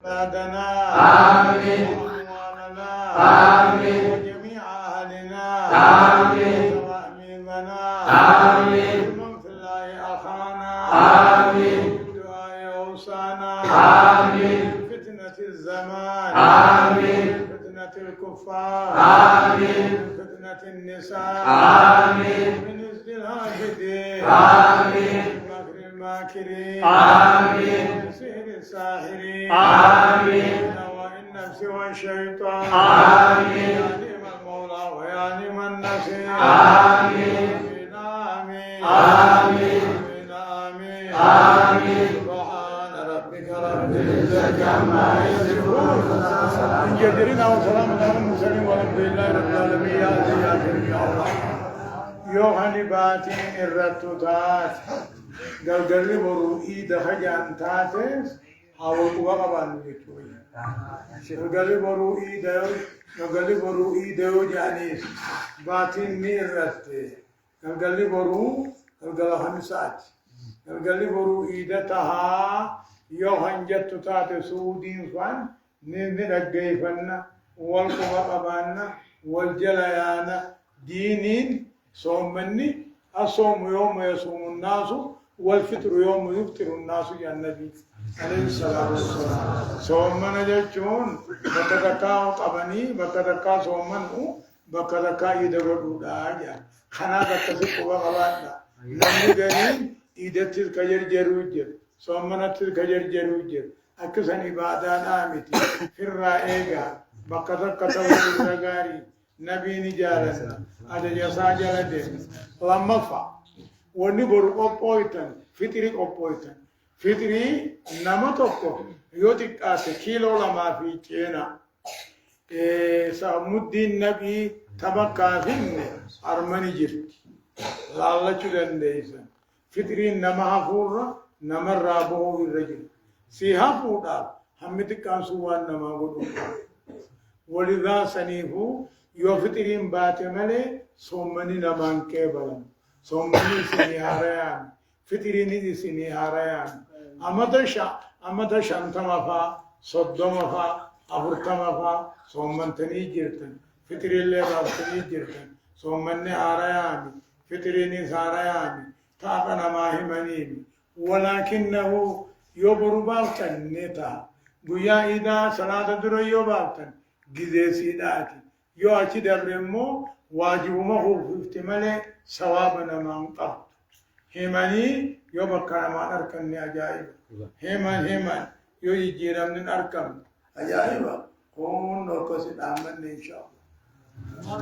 بلادنا آمين وأموالنا آمين وجميع أهلنا آمين وأميمنا آمين ومن في الله أخانا آمين بدعاء أوصانا آمين فتنة الزمان آمين فتنة الكفار آمين فتنة النساء آمين من ازدهاج الدين آمين من مكر الماكرين آمين من سحر الساحرين آمين من هوى النفس والشيطان آمين يا نعم المولى ويا نعم النصير آمين آمين آمين آمين آمين سبحان ربك رب العزة عما يصفون جدرنا وسلام على المرسلين والحمد لله رب العالمين يا عزيز يا كريم يا الله يوهني باتين الرتوتات قلقل بروئي دخجان تاتس حاولت وقبان يتوي قلقل بروئي دو جانيس باتين مي الرتي قلقل برو قلقل خمسات قلقل بروئي دتها يوهن جتو تاتي سودين فان نرقيفن والقبان والجليان دينين صومني الصوم يوم يصوم الناس والفطر يوم يفطر الناس يا النبي عليه الصلاة والسلام صومنا جتون بتدكا قبني بتدكا صومنه بكدكا يدغدو داجا خنا بتسق وغلانا نمي غني إيدتر كجر جروجر صومنا تر كجر جروجر أكسن عبادان آمتي في الرائقة بكدكا تولي نبي نجارنا هذا جسا جلده لما فا ونبر أبويتن فطري أبويتن فطري نمتوكو يوتك كيلو لما في كينا سامد النبي تبقى فين أرمني جرت لا تشلن ديسن فطري نما فورا نمر رابو الرجل سيها فودا هم تكان سوان نما قدو ولذا سنيفو يو فطرين باتمالي صومني نمان كيبلا صومني سني هاريان فطريني سني هاريان أمدا شانتما فا صدوما فا أفرتما فا صومنتني جرتن فطرين اللي رابطني جرتن صومني هاريان فطريني ساريان تاقنا ماهي منيني ولكنه يبرو بالتن نتا قويا إذا صلاة درو يبالتن جزيسي داتي يو أتي درمو واجبما هو افتمالي ثوابنا منقط هماني يو بكنا ما أركنني أجائب همان يو يجينا من أركم أجائب كون نوكسي آمن إن شاء الله